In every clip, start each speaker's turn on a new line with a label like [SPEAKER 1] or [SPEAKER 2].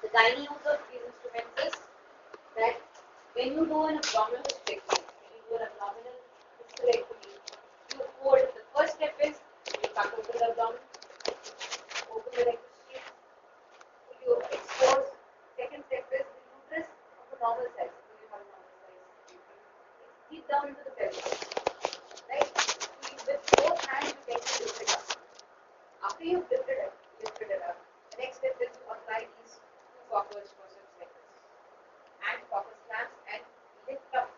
[SPEAKER 1] The gynae use of these instruments is that when you do an abdominal hysterectomy, when you do an abdominal hysterectomy, you hold, the first step is you cut open the abdomen, open the rectus sheath, you expose. Second step is the uterus of a normal size. So you have a normal size. It's deep down into the pelvis. Right? So you, with both hands you get to lift it up. After you've lifted it up, the next step is to apply these two Cocker's forceps like this. And Cocker's clamps and lift up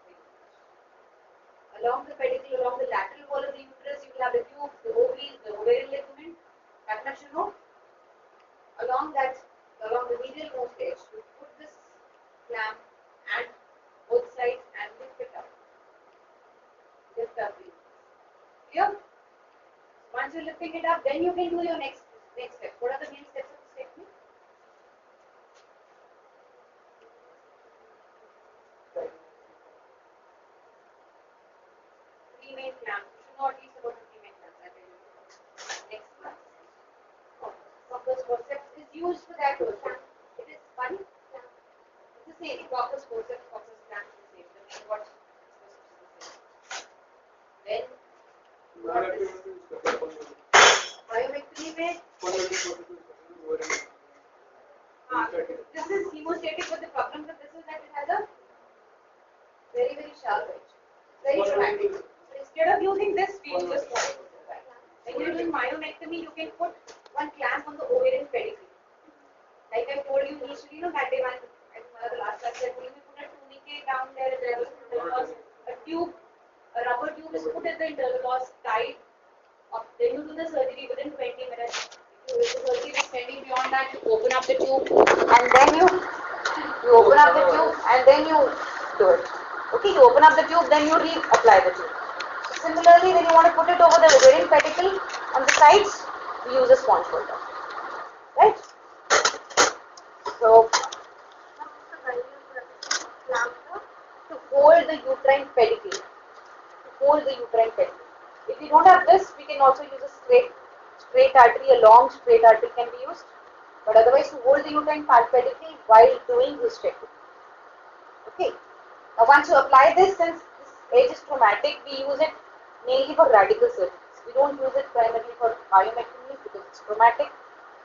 [SPEAKER 1] the uterus. Along the pedicle, along the lateral wall of the uterus, you will have the tube, the ovaries, the ovarian ligament, adduction node. Along the medial most edge, you put this clamp and both sides and lift it up. Lift up the uterus. Clear? Once you're lifting it up, then you can do your next step. What are the main steps of this technique? Three main clamps. You should know at least about 3 main clamps. I tell you. Next one. Cocker's forceps is used for that also. It is funny. It's the same. Cocker's forceps, Cocker's clamp is the same. The main what is the same. Then myomectomy में this is hemostatic, but the problem with this is that it has a very, very sharp edge. Very traumatic. So instead of using this, we use this one. When you're doing myomectomy, you can put one clamp on the ovarian pedicle. Like I told you initially, that day when the last class I told you, we put a tourniquet down there at the internal os. A rubber tube is put at the internal os, tied. Then you do the surgery within 20 minutes. If the surgery is extending beyond that, you open up the tube and then you open up the tube and then you do it. Okay, you open up the tube, then you reapply the tube. So similarly, when you want to put it over the ovarian pedicle on the sides, we use a sponge holder. Right? So, to hold the uterine pedicle. If we don't have this, we can also use a straight artery, a long straight artery can be used. But otherwise, to hold the uterine pedicle while doing hysterectomy. Okay. Now, once you apply this, since this edge is traumatic, we use it mainly for radical surgeries. We don't use it primarily for myomectomy because it's traumatic.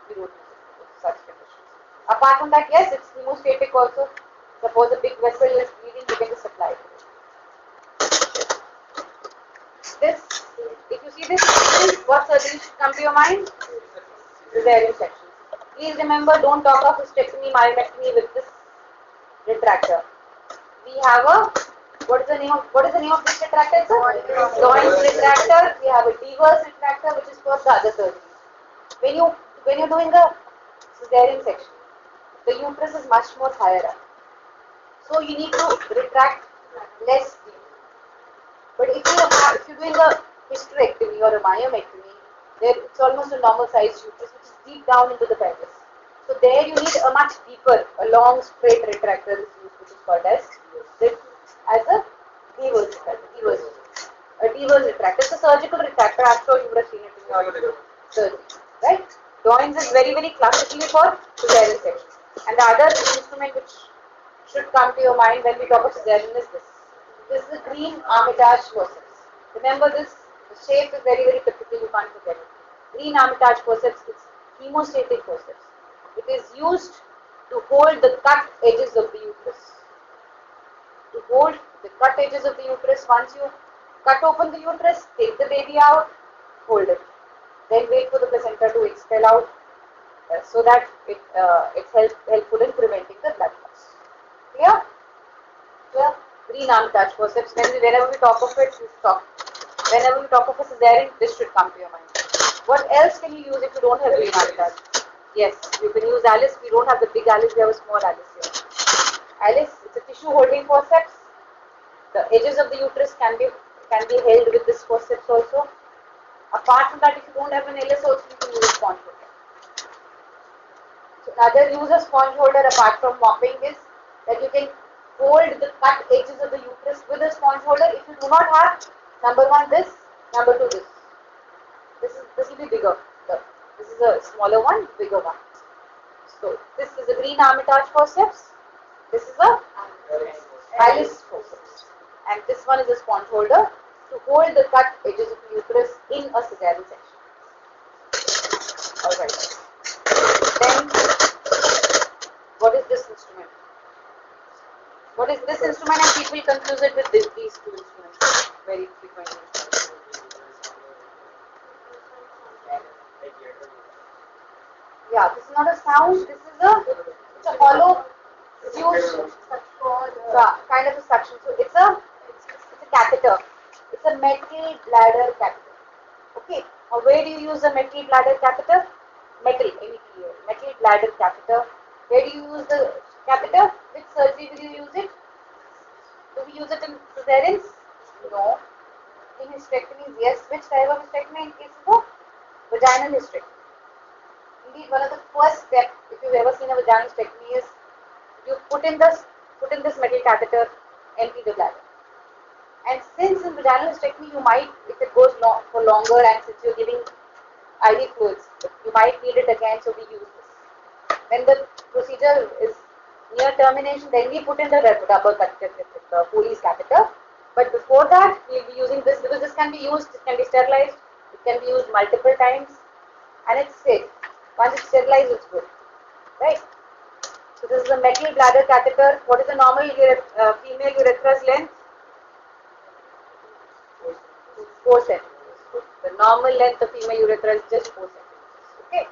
[SPEAKER 1] We don't use it for such conditions. Apart from that, yes, it's hemostatic also. Suppose a big vessel is bleeding, you can just apply it. This, if you see this, what surgery should come to your mind? Cesarean section. Please remember, don't talk of hysterectomy, myomectomy with this retractor. We have a, what is the name of this retractor? Doyne's retractor. We have a Devers retractor, which is for the other surgeries. When you're doing a cesarean section, the uterus is much more higher up. So you need to retract less deep. But if you're doing a hysterectomy or a myomectomy, there it's almost a normal sized uterus which is deep down into the pelvis. So there you need a much deeper, a long straight retractor is used, which is called as a Devers retractor. A Devers retractor. It's a surgical retractor. I'm sure you would have seen it in your surgery, right? Doyne's is very, very classically for cesarean section. And the other instrument which should come to your mind when we talk of cesarean is this. This is a green Armitage forceps. Remember this, the shape is very, very typical, you can't forget it. Green Armitage forceps, it's hemostatic forceps. It is used to hold the cut edges of the uterus. To hold the cut edges of the uterus, once you cut open the uterus, take the baby out, hold it. Then wait for the placenta to expel out so that it's helpful in preventing the blood loss. Clear? Clear? Green Armitage forceps. Whenever we talk of it, we stop. Whenever we talk of a cesarean, this should come to your mind. What else can you use if you don't have green Armitage? Yes, you can use Alice. We don't have the big Alice, we have a small Alice here. Alice, it's a tissue holding forceps. The edges of the uterus can be held with this forceps also. Apart from that, if you don't have an Alice also, you can use a sponge holder. So another use of sponge holder apart from mopping is that you can hold the cut edges of the uterus with a sponge holder. If you do not have, number one this, number two this. This will be bigger. This is a smaller one, bigger one. So this is a green Armitage forceps. This is a Alice forceps. And this one is a sponge holder to hold the cut edges of the uterus in a cesarean section. Alright. Then, what is this instrument? What is this instrument? And people confuse it with these two instruments very frequently. Yeah, this is not a sound. This is it's a hollow tube, kind of a suction. So it's a catheter. It's a metal bladder catheter. Okay. Now where do you use a metal bladder catheter? Metal bladder catheter. Where do you use the catheter? Which surgery will you use it? Do we use it in cesareans? No. In hysterectomies, yes. Which type of hysterectomy? In case of vaginal hysterectomy. Indeed, one of the first steps, if you've ever seen a vaginal hysterectomy, is you put in this metal catheter, empty the bladder. And since in vaginal hysterectomy you might, if it goes for longer and since you're giving IV fluids, you might need it again, so we use this. When the procedure is near termination, then we put in the rubber catheter, the Foley's catheter. But before that, we'll be using this because this can be used, it can be sterilized, it can be used multiple times, and it's safe. Once it's sterilized, it's good. Right? So this is a metal bladder catheter. What is the normal female urethra's length? 4 centimeters. The normal length of female urethra is just 4 centimeters. Okay.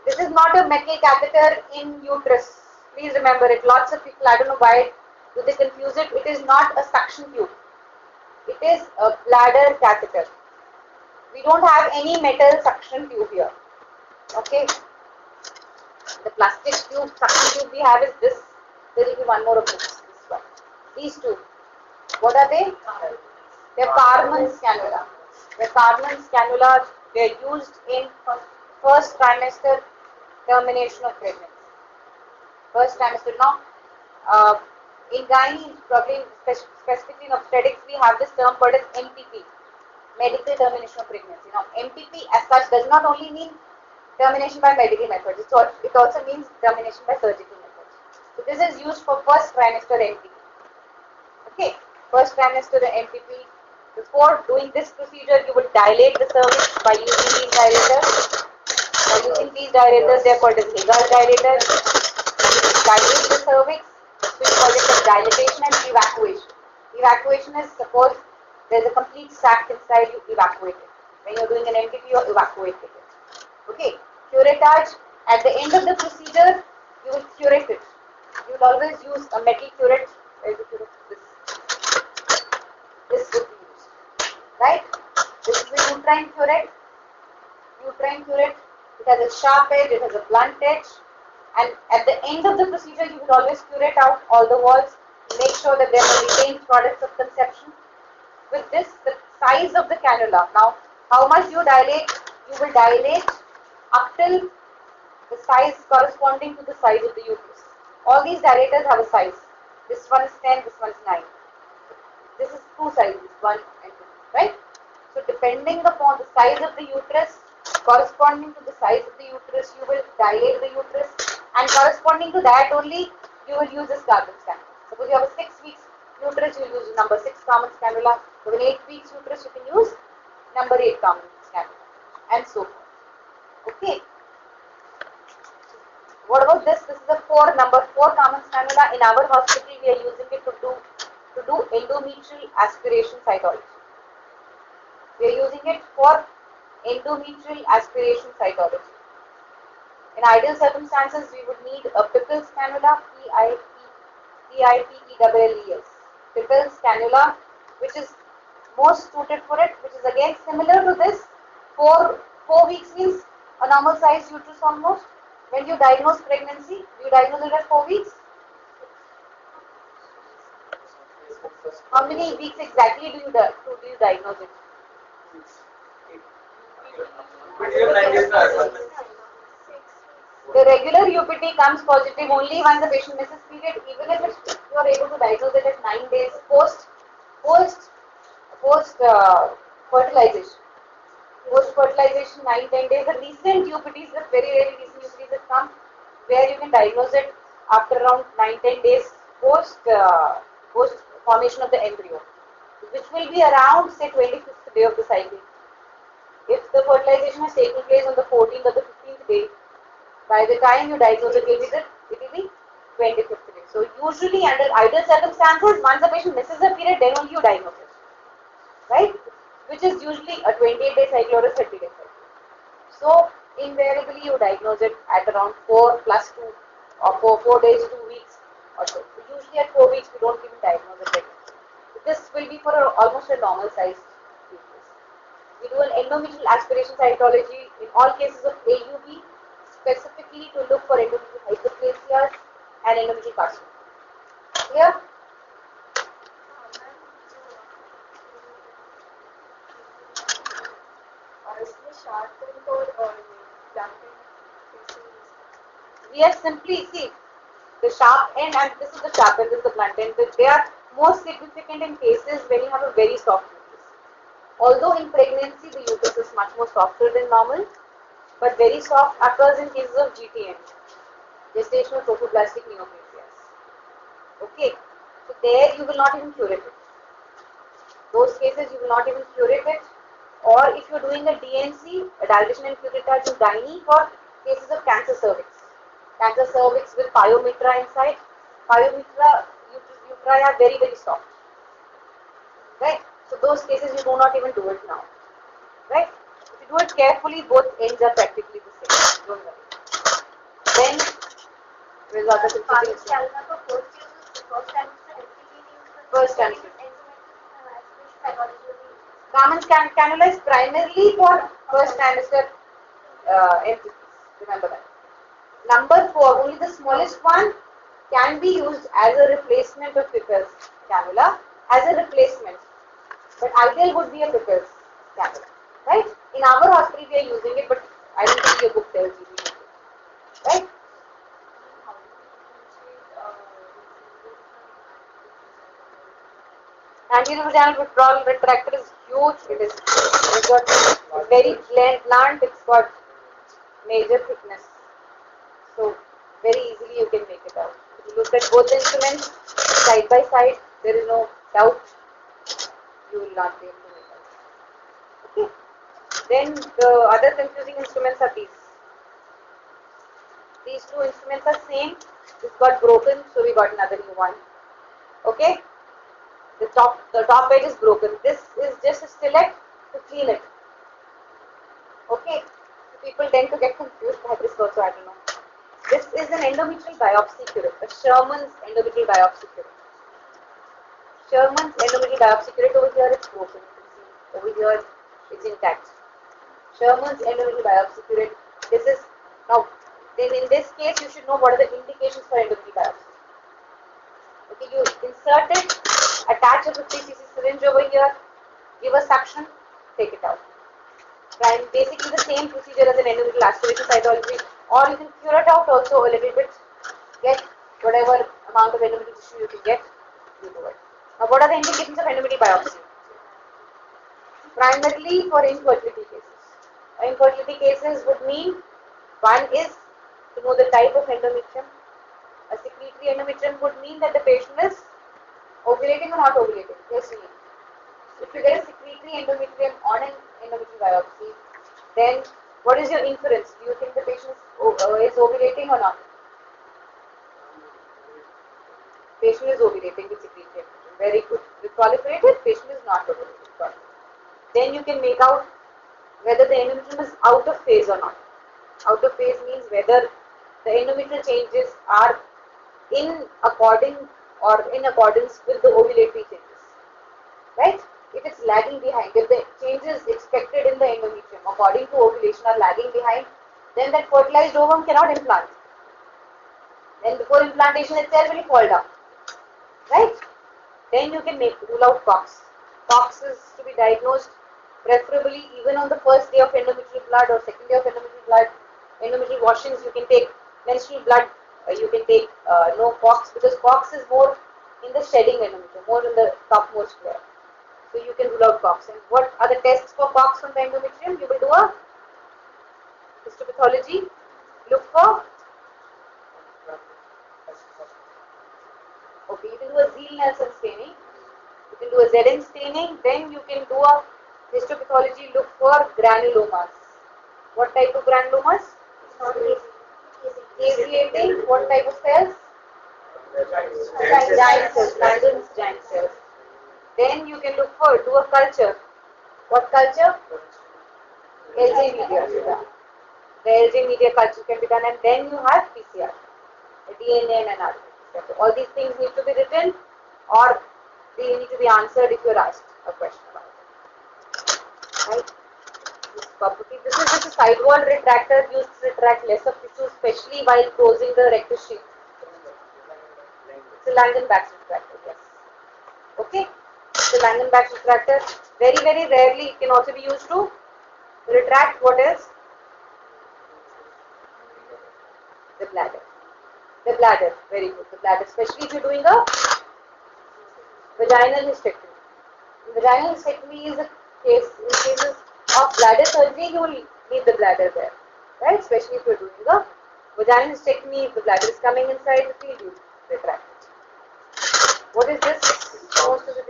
[SPEAKER 1] This is not a metal catheter in uterus. Please remember it. Lots of people, I don't know why do they confuse it. It is not a suction tube. It is a bladder catheter. We don't have any metal suction tube here. Okay. The plastic tube, suction tube we have is this. There will be one more of this one. These two. What are they? They're Carman's cannula. The Carman's cannula, they're used in first trimester termination of pregnancy. First trimester. Now, in gynae, probably specifically in obstetrics, we have this term called as MTP, medical termination of pregnancy. Now, MTP as such does not only mean termination by medical methods, it also means termination by surgical methods. So, this is used for first trimester MTP. Okay, first trimester MTP. Before doing this procedure, you will dilate the cervix by using these dilators. By using these dilators, they are called as Hagar dilators. You dilate the cervix, so we call it as dilatation and evacuation. Evacuation is, suppose there is a complete sac inside, you evacuate it. When you are doing an MTP, you are evacuating it. Okay, curettage, at the end of the procedure, you will curate it. You will always use a metal curette. Where is the curette? This would be used. Right? This is the uterine curette. Uterine curette, it has a sharp edge, it has a blunt edge. And at the end of the procedure, you will always curette out all the walls. Make sure that there are retained products of conception. With this, the size of the cannula. Now, how much you dilate? You will dilate up till the size corresponding to the size of the uterus. All these dilators have a size. This one is 10, this one is 9. This is two sizes, 1 and 2, right? So, depending upon the size of the uterus, corresponding to the size of the uterus, you will dilate the uterus, and corresponding to that only, you will use this Carman's cannula. Suppose you have a 6 weeks uterus, you will use number 6 Carman's cannula. So, in 8 weeks uterus, you can use number 8 Carman's cannula, and so forth. Okay. What about this? This is a number 4 Carman's cannula. In our hospital, we are using it to do endometrial aspiration cytology. We are using it for endometrial aspiration cytology. In ideal circumstances, we would need a Pippel's cannula, P-I-P-E-L-L-E-S. Pippel's cannula, which is most suited for it, which is again similar to this. 4 weeks means a normal size uterus almost. When you diagnose pregnancy, do you diagnose it at 4 weeks? How many weeks exactly do you diagnose it? The regular UPT comes positive only when the patient misses period, even if you are able to diagnose it at 9 days post fertilization. Post-fertilization, 9-10 days. The recent UPTs, the very recent UPTs that come, where you can diagnose it after around 9-10 days post formation of the embryo, which will be around say 25th day of the cycle. If the fertilization has taken place on the 14th or the 15th day, by the time you diagnose it, it will be 25th day. So usually under ideal circumstances, once the patient misses a period, then only you diagnose it, right? Which is usually a 28-day cycle or a 30-day cycle. So invariably you diagnose it at around 4 plus 2 or 4 days, 2 weeks or so. So usually at 4 weeks we don't even diagnose it yet. So this will be for almost a normal sized uterus. We do an endometrial aspiration cytology in all cases of AUB, specifically to look for endometrial hyperplasias and endometrial carcinoma. Clear? We are simply, see, the sharp end and this is the sharp end, this is the blunt end. They are most significant in cases when you have a very soft uterus. Although in pregnancy the uterus is much more softer than normal, but very soft occurs in cases of GTN, gestational trophoblastic neoplasias. Okay, so there you will not even curate it. Those cases you will not even curate it. Or if you are doing a DNC, a dilatation and curettage in gynae for cases of cancer cervix. Cancer cervix with pyometra inside. Pyometra uteri are very soft. Right? So those cases you do not even do it now. Right? If you do it carefully, both ends are practically the same. Don't worry. Then result of the first time. Raman's cannula is primarily for first trimester entities. Remember that. Number 4, only the smallest one can be used as a replacement of Pipel's cannula, as a replacement. But ideal would be a Pipel's cannula, right? In our hospital we are using it, but I don't think your book tells you to use it, right? Anterior vaginal withdrawal retractor is huge. It's got very blunt. It's got major thickness. So very easily you can make it out. If you look at both the instruments side by side, there is no doubt you will not be able to make out. Okay. Then the other confusing instruments are these. These two instruments are same. This got broken, so we got another new one. Okay. The top edge is broken. This is just a stiletto to clean it. Okay. So people tend to get confused by this also, I don't know. This is an endometrial biopsy curette, a Sherman's endometrial biopsy curette. Sherman's endometrial biopsy curette, over here it's broken. Over here it's intact. Sherman's endometrial biopsy curette. This is, now then in this case you should know what are the indications for endometrial biopsy. Okay, you insert it, attach a 50cc syringe over here, give a suction, take it out. And basically the same procedure as an endometrial aspiration cytology, or you can cure it out also a little bit, get whatever amount of endometrial tissue you can get, you do it. Now what are the indications of endometrial biopsy? Primarily for infertility cases. Infertility cases would mean, one is to know the type of endometrium. A secretory endometrium would mean that the patient is ovulating or not ovulating. Yes or no? If you get a secretory endometrium on an endometrial biopsy, then what is your inference? Do you think the patient is ovulating or not? Patient is ovulating with secretory endometrium. Very good. With proliferated, patient is not ovulating. Then you can make out whether the endometrium is out of phase or not. Out of phase means whether the endometrial changes are in accordance with the ovulatory changes, right? If it's lagging behind, if the changes expected in the endometrium according to ovulation are lagging behind, then that fertilized ovum cannot implant. Then before implantation itself will fall down, right? Then you can rule out COX. COX is to be diagnosed preferably even on the first day of endometrial blood or second day of endometrial blood. Endometrial washings you can take, menstrual blood you can take, no COX, because COX is more in the shedding endometrium, more in the topmost layer. So you can rule out COX. And what are the tests for COX on the endometrium? You will do a histopathology, look for, okay, you can do a Ziehl-Neelsen staining, you can do a ZN staining, then you can do a histopathology, look for granulomas. What type of granulomas? Caseating. What type of cells? Giant cells, Langerhans giant cells. Then you can look for, do a culture. What culture? LJ media. The LJ media culture can be done, and then you have PCR, the DNA and anatomy. So all these things need to be written, or they need to be answered if you're asked a question about it. Right? This is just a sidewall retractor used to retract less of tissue, especially while closing the rectus sheath. It's a Langenbach retractor, yes. Okay? It's a Langenbach retractor. Very, very rarely it can also be used to retract what else? The bladder. The bladder, very good. The bladder, especially if you're doing a vaginal hysterectomy. Vaginal hysterectomy is a case, in cases of bladder surgery, you will need the bladder there, right? Especially if you're doing a vaginal hysterectomy, if the bladder is coming inside the field, you retract it. What is this? Most of the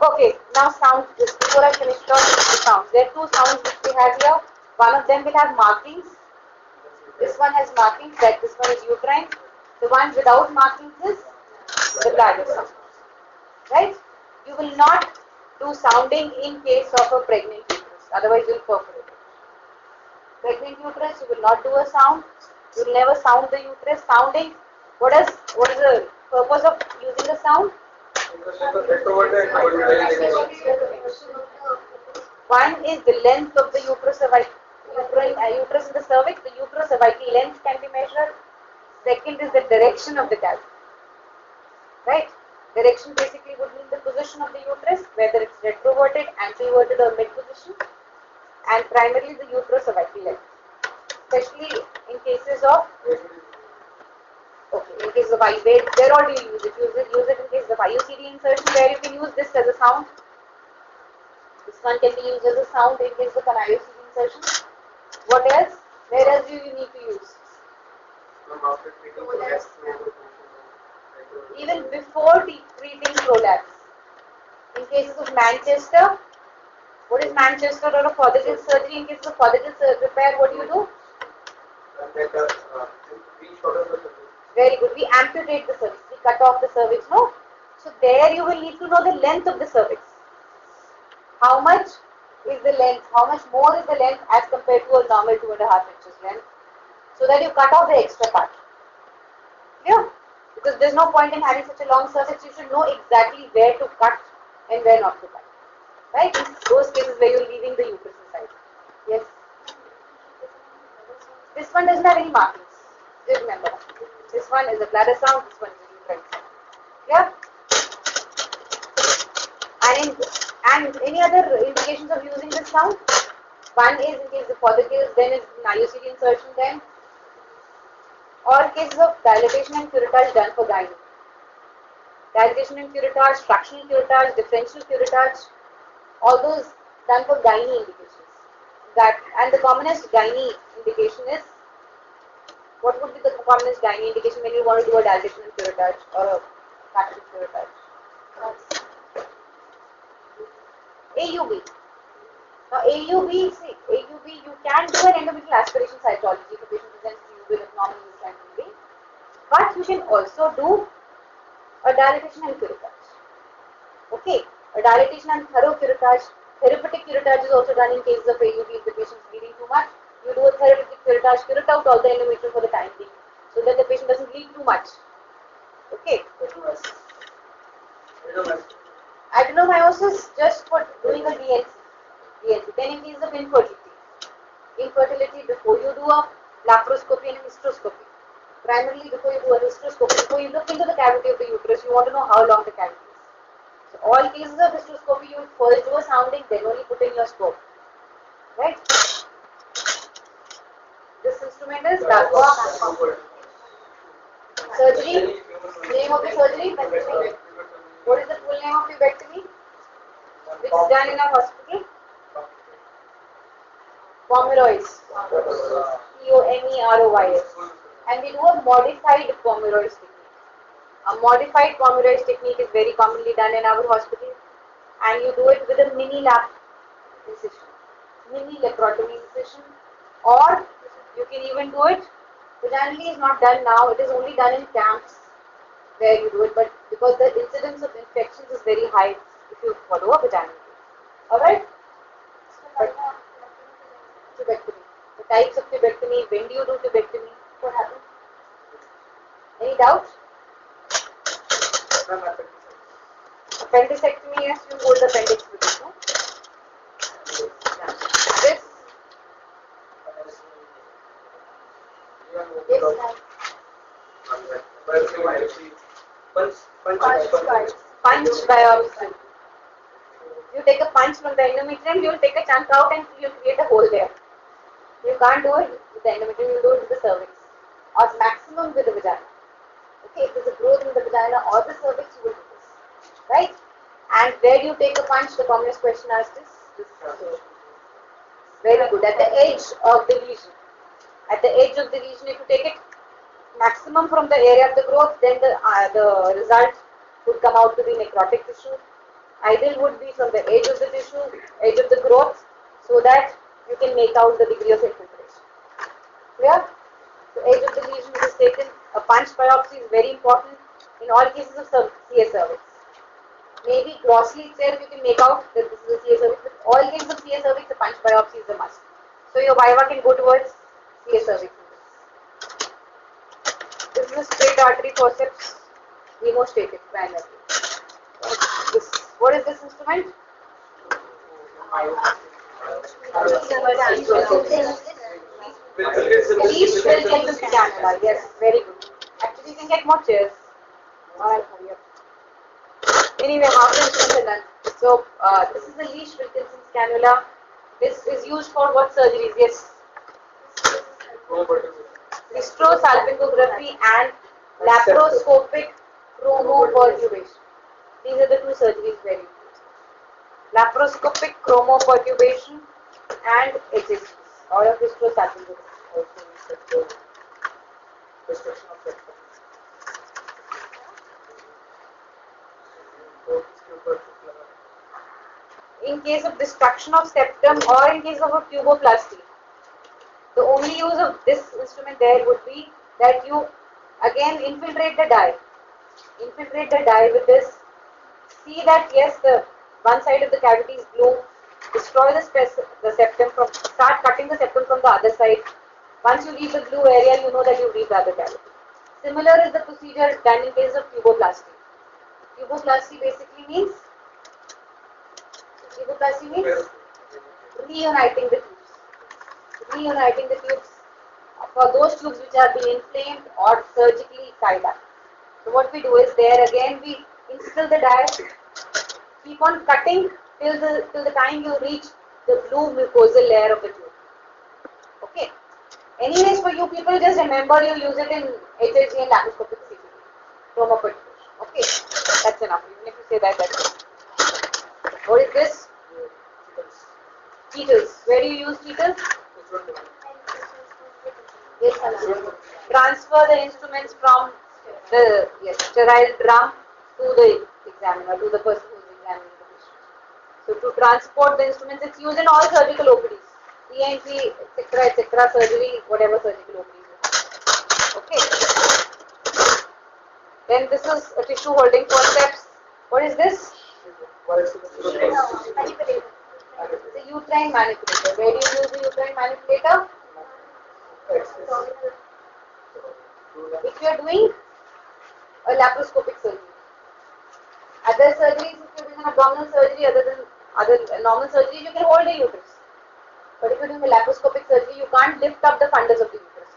[SPEAKER 1] okay, now sound. Just before I finish off the sounds, there are two sounds which we have here. One of them will have markings. This one has markings, that this one is uterine. The one without markings is the bladder sound. Right? You will not do sounding in case of a pregnant uterus, otherwise you will perforate it. Pregnant uterus, you will not do a sound. You will never sound the uterus. Sounding, what is the purpose of using the sound? One is the length of the uterus in the cervix. The uterocervical length can be measured. Second is the direction of the cavity. Right? Direction basically would mean the position of the uterus, whether it's retroverted, anteverted or mid position, and primarily the uterocervical length. Especially in cases of, okay, in case of where all do you use it? Use it in case of IUCD insertion, where you can use this as a sound. This one can be used as a sound in case of an IUCD insertion. What else? Where else do you need to use? Even before treating prolapse. In cases of Manchester, what is Manchester or a Fothergill surgery? In case of Fothergill repair, what do you do? Very good. We amputate the cervix. We cut off the cervix, no? So there you will need to know the length of the cervix. How much is the length? How much more is the length as compared to a normal 2.5 inches length? So that you cut off the extra part. Clear? Because there's no point in having such a long cervix. You should know exactly where to cut and where not to cut. Right? In those cases where you're leaving the uterus inside. Yes? This one doesn't have any markings. Just remember that. This one is a bladder sound, this one is a uterine sound. Yeah? And any other indications of using this sound? One is in case of Fothergills, then is an IUCD insertion, then all cases of dilatation and curettage done for gynae. Dilatation and curettage, fractional curettage, differential curettage, all those done for gynae indications. And the commonest gynae indication is, what would be the commonest gynae indication when you want to do a dilatation and curettage or a fractional curettage? AUB. Now AUB, you can do an endometrial aspiration cytology if the patient presents to you with abnormal uterine, but you can also do a dilatation and curettage. Okay, a dilatation and thorough curettage. Therapeutic curettage is also done in cases of AUB if the patient is bleeding too much. You do a therapeutic curettage, curate out all the endometrium for the time being, so that the patient doesn't bleed too much. Okay. Adenomyosis just for doing a DNC. Then in case of infertility, before you do a laparoscopy and a hysteroscopy, primarily before you do a hysteroscopy, before you look into the cavity of the uterus, you want to know how long the cavity is. So all cases of hysteroscopy, you first do a sounding, then only put in your scope. Right? This instrument is LAPRO. Surgery. Name of the surgery? What is the full name of pubectomy? Which is done in a hospital? Pomeroys. Pomeroys. And we do a modified Pomeroys technique. A modified Pomeroys technique is very commonly done in our hospital, and you do it with a mini lap incision, mini laparotomy incision, or you can even do it. Vaginally is not done now; it is only done in camps where you do it. But because the incidence of infections is very high, if you follow a vaginal case, all right. But tubectomy. The types of tubectomy. When do you do tubectomy? What happens? Any doubts? Appendicectomy, yes, you hold the appendix with it, no? This. Punch biopsy. You take a punch from the endometrium, you will take a chunk out and you will create a hole there. You can't do it with the endometrium, you do it with the cervix. Or maximum with the vagina. Okay, if there's a growth in the vagina or the cervix, you will do this. Right? And where do you take a punch? The commonest question asked is this. Very good. At the edge of the lesion. At the edge of the lesion, if you take it maximum from the area of the growth, then the result would come out to be necrotic tissue. Ideal would be from the edge of the tissue, edge of the growth, so that you can make out the degree of infiltration. Clear? So edge of the lesion is taken. A punch biopsy is very important in all cases of CA cervix. Maybe grossly itself you can make out that this is a CA cervix, but all cases of CA cervix, a punch biopsy is a must. So your viva can go towards CA cervix. This is a straight artery forceps, hemostatic primarily. What is this instrument? Leash Wilkinson's cannula. Yes, very good. Actually, you can get more chairs. Alright, hurry up. Anyway, half the instruments are done. So, this is the Leash Wilkinson's cannula. This is used for what surgeries? Yes. Hysterosalpingography and laparoscopic chromopertubation. These are the two surgeries very used. Laparoscopic chromopertubation and HSCs, or hysterosalpingography.
[SPEAKER 2] Destruction of septum.
[SPEAKER 1] In case of destruction of septum or in case of a puboplasty, the only use of this instrument there would be that you again infiltrate the dye. Infiltrate the dye with this. See that yes, the one side of the cavity is blue. Destroy the septum from. Start cutting the septum from the other side. Once you leave the blue area, you know that you leave the other cavity. Similar is the procedure done in case of puboplasty. Puboplasty basically means reuniting the tubes. Reuniting the tubes for those tubes which are being inflamed or surgically tied up. So what we do is there again we instill the dye, keep on cutting till the time you reach the blue mucosal layer of the tube. Okay. Anyways, for you people, just remember you use it in HLG and laparoscopic CCD. Chromopertubation. Okay. That's enough. Even if you say that, that's enough. What is this? Teetles. Where do you use teetles? Yes, transfer the instruments from the sterile drum to the examiner, to the person who is examining the patient. So to transport the instruments, it's used in all surgical OPDs, ENT, etc., surgery, whatever surgical OPDs you have. Okay. Then this is a tissue holding forceps. What is this? Manipulator. The uterine manipulator. Where do you use the uterine manipulator? If you are doing a laparoscopic surgery. Other surgeries, if you are doing an abdominal surgery, other normal surgery, you can hold the uterus. But if you are doing a laparoscopic surgery, you can't lift up the fundus of the uterus.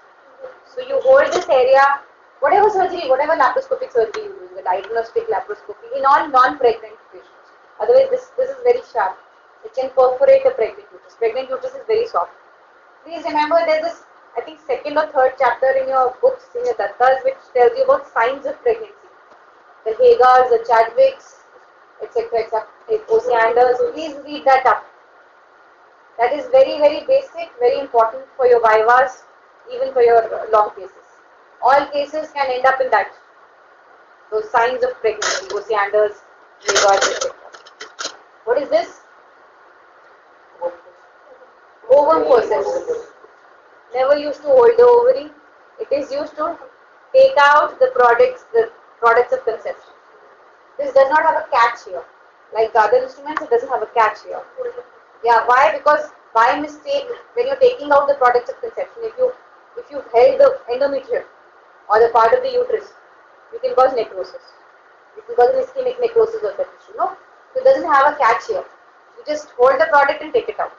[SPEAKER 1] So you hold this area, whatever surgery, whatever laparoscopic surgery you do, the diagnostic laparoscopy, in all non-pregnant patients. Otherwise, this is very sharp. It can perforate a pregnant uterus. Pregnant uterus is very soft. Please remember, there's this, I think, second or third chapter in your books, in your dattas, which tells you about signs of pregnancy. The Hagars, the Chadwicks, etc. etc. Osianders. Please read that up. That is very, very basic, very important for your vivas, even for your long cases. All cases can end up in that. Those signs of pregnancy, Osianders, Lagos, etc. What is this? Ovum forceps. Never used to hold the ovary. It is used to take out the products of conception. This does not have a catch here. Like the other instruments, it doesn't have a catch here. Yeah, why? Because by mistake, when you're taking out the products of conception, if you've held the endometrium or the part of the uterus, you can cause necrosis. You can cause an ischemic necrosis of the tissue. No, so it doesn't have a catch here. You just hold the product and take it out.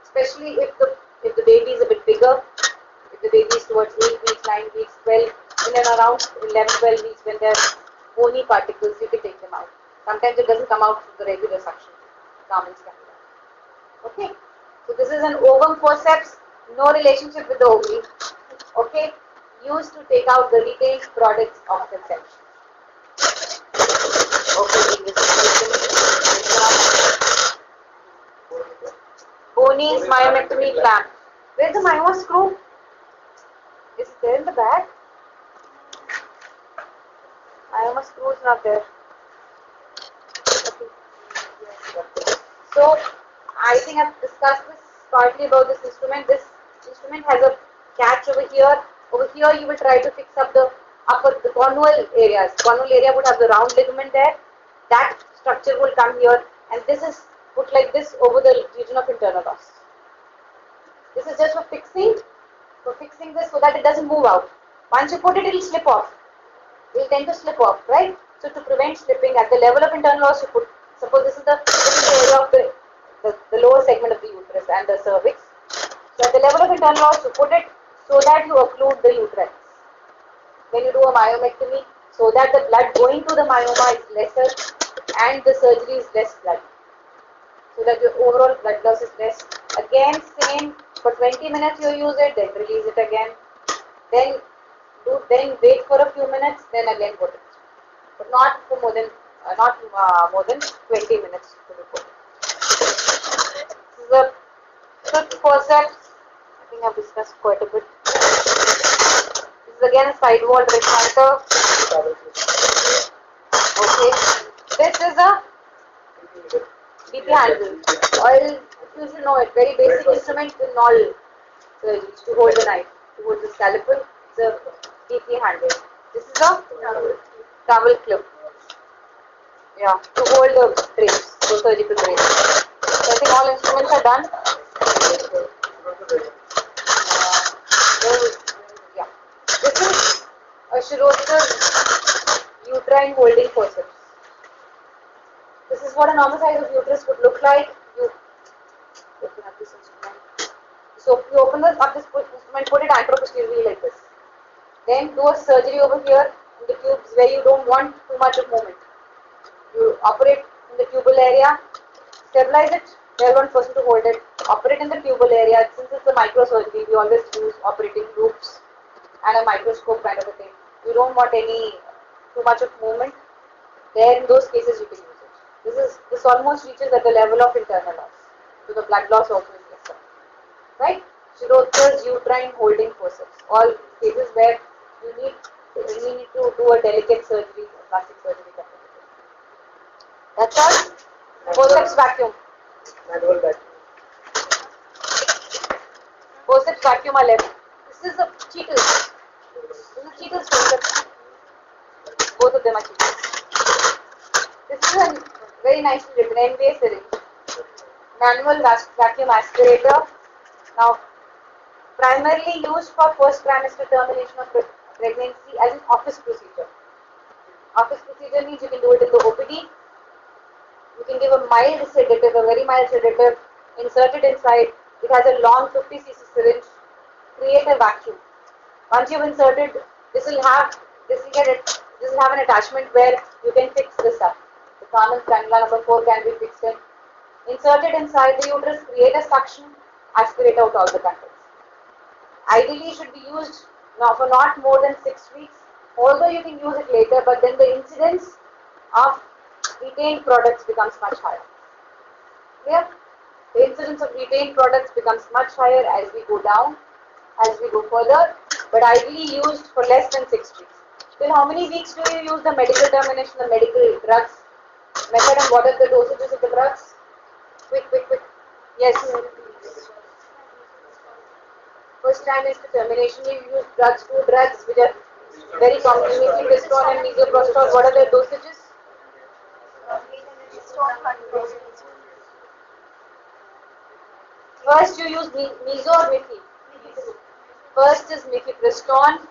[SPEAKER 1] Especially if the baby is a bit bigger, if the baby is towards 8 weeks, 9 weeks, 12, in and around 11, 12 weeks when they're bony particles, you can take them out. Sometimes it doesn't come out through the regular suction. Garments can be done. Okay, so this is an ovum forceps, no relationship with the ovary. Okay, used to take out the retained products of conception. Okay, Boney's myomectomy clamp. Where's the myoma screw? Is it there in the bag? Myoma screw is not there. Okay. So, I think I've discussed this partly about this instrument. This instrument has a catch over here. Over here, you will try to fix up the cornual areas. Cornual area would have the round ligament there. That structure will come here, and this is put like this over the region of internal os. This is just for fixing this so that it doesn't move out. Once you put it, it will slip off. It will tend to slip off, right? So to prevent slipping at the level of internal os, you put, suppose this is the area of the lower segment of the uterus and the cervix. So at the level of internal os, you put it so that you occlude the uterus. When you do a myomectomy, so that the blood going to the myoma is lesser and the surgery is less blood. So that your overall blood loss is less. Again, same, for 20 minutes you use it, then release it again. Then wait for a few minutes, then again put it. But not for more than 20 minutes to be put. This is the fifth forceps. I think I've discussed quite a bit. This is again a side wall retractor. Okay. This is a DP handle. You should know it. Very basic instrument in all surgeries to hold the knife, to hold the scalpel. It's a DP handle. This is a towel clip. Yeah, to hold the drapes, the surgical drapes. So I think all instruments are done. Yeah. This is a Schroeder's uterine holding forceps. This is what a normal size of uterus would look like. You open up this instrument. So you open up this instrument, put it anteroposteriorly like this. Then do a surgery over here in the tubes where you don't want too much of movement. You operate in the tubal area, stabilize it, tell one person to hold it, operate in the tubal area. Since it's a microsurgery, we always use operating loops and a microscope kind of a thing. You don't want too much of movement. There in those cases you can use it. This almost reaches at the level of internal loss. So the blood loss also is lesser. Right? Schroeder's uterine holding forceps. All cases where you need to do a delicate surgery, a plastic surgery. That's all. Forceps vacuum.
[SPEAKER 2] Manual vacuum.
[SPEAKER 1] Forceps vacuum are left. This is a Cheetles. This is a Cheetles forceps. Both of them are Cheetles. This is a very nicely written N-based syringe. Manual vacuum aspirator. Now, primarily used for first trimester termination of pregnancy as an office procedure. Office procedure means you can do it in the OPD. You can give a mild sedative, a very mild sedative, insert it inside. It has a long 50cc syringe. Create a vacuum. Once you've inserted, this will have an attachment where you can fix this up. The Carnal cannula number 4 can be fixed in. Insert it inside the uterus, create a suction, aspirate out all the contents. Ideally, it should be used now for not more than 6 weeks. Although you can use it later, but then the incidence of retained products becomes much higher. Clear? The incidence of retained products becomes much higher as we go down, as we go further, but ideally used for less than 6 weeks. Till how many weeks do you use the medical termination, the medical drugs method, and what are the dosages of the drugs? Quick, quick, quick. Yes. First time is the termination. You use drugs, two drugs which are very common, mifepristone and misoprostol. What are their dosages? First you use meso or mifi. First is mifepristone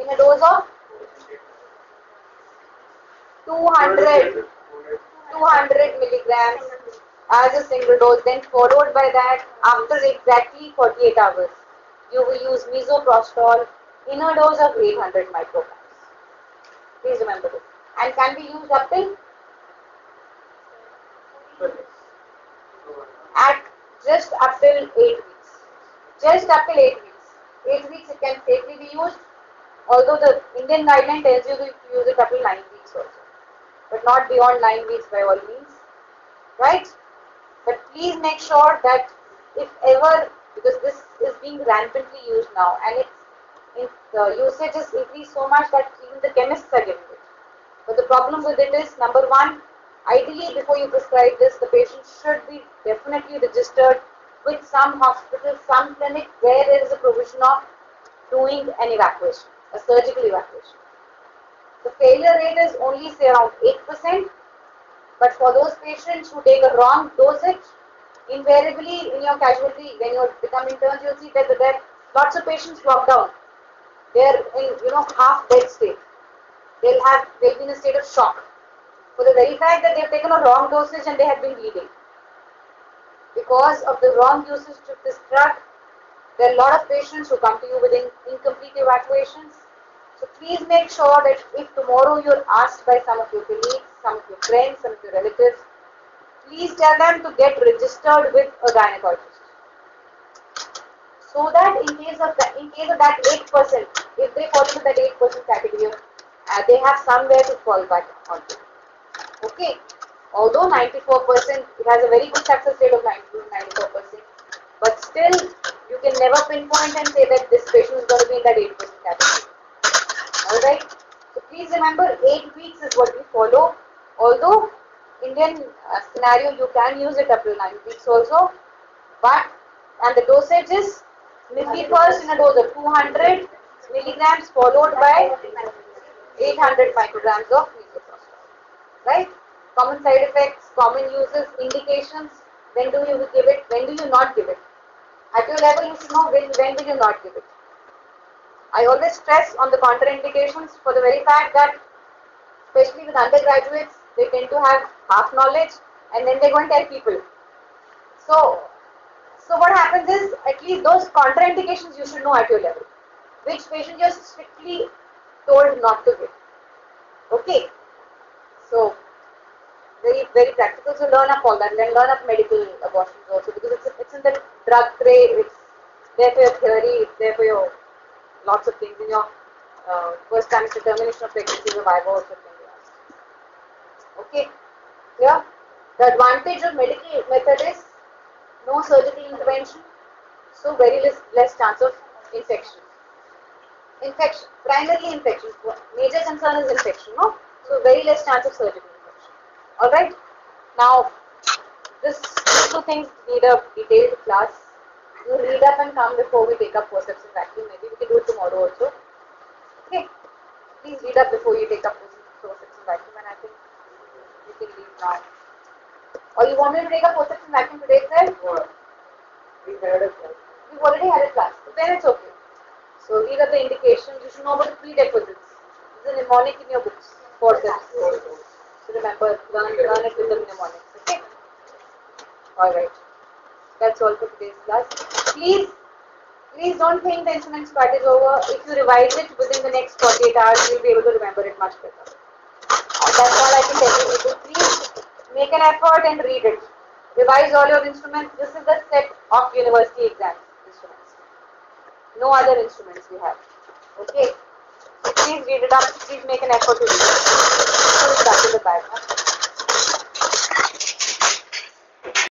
[SPEAKER 1] in a dose of 200 milligrams as a single dose, then followed by that after exactly 48 hours you will use misoprostol in a dose of 800 micrograms. Please remember this, and can be used up till at just up till 8 weeks. Just up till 8 weeks. 8 weeks it can safely be used, although the Indian guideline tells you to use it up till 9 weeks also, but not beyond 9 weeks by all means, right? But please make sure that if ever, because this is being rampantly used now, and the usage is increased so much that even the chemists are giving it. But the problem with it is, number one, ideally before you prescribe this, the patient should be definitely registered with some hospital, some clinic where there is a provision of doing an evacuation, a surgical evacuation. The failure rate is only say around 8%, but for those patients who take a wrong dosage, invariably in your casualty, when you become interns, you'll see that there are lots of patients locked down. They're in half dead state. They'll be in a state of shock for the very fact that they've taken a wrong dosage and they have been bleeding. Because of the wrong usage of this drug, there are a lot of patients who come to you with incomplete evacuations. So please make sure that if tomorrow you're asked by some of your colleagues, some of your friends, some of your relatives, please tell them to get registered with a gynecologist. So that in case of that 8%, if they fall into that 8% category, they have somewhere to fall back onto. Okay. Although 94%, it has a very good success rate of 94%, but still you can never pinpoint and say that this patient is going to be in that 8% category. Alright? So please remember 8 weeks is what we follow. Although Indian scenario you can use it up to 9 weeks also, and the dosage is mifi first in a dose of 200 milligrams followed by 800 micrograms of misoprostol. Right? Common side effects, common uses, indications, when do you give it, when do you not give it. At your level you should know when do you not give it. I always stress on the contraindications for the very fact that, especially with undergraduates, they tend to have half knowledge and then they go and tell people. So what happens is, at least those contraindications you should know at your level. Which patient you're strictly told not to give. Okay. So, very, very practical. So learn up all that. Learn up medical abortions also, because it's in the drug tray. It's there for your theory. It's there for your lots of things in your first trimester termination of pregnancy. Your Viva also can be asked. Okay. Yeah. The advantage of medical method is no surgical intervention, so very less chance of infection. Primarily infection. Major concern is infection. No. So very less chance of surgical infection. Alright, now these two things need a detailed class. You read up and come before we take up forceps and vacuum. Maybe we can do it tomorrow also. Okay, please read up before you take up forceps and vacuum, and I think you can leave now. Or you want me to take up forceps and vacuum today itself?
[SPEAKER 2] We've
[SPEAKER 1] already had a class, then it's okay. So these are the indications. You should know about the prerequisites. This is a mnemonic in your books. Forceps. So remember, learn it with the mnemonics. Okay? Alright. That's all for today's class. Please don't think the instrument part is over. If you revise it within the next 48 hours, you'll be able to remember it much better. That's all I can tell you people. Please make an effort and read it. Revise all your instruments. This is the set of university exams instruments. No other instruments we have. Okay? Please read it up. Please make an effort to read it. Put it back to the bag.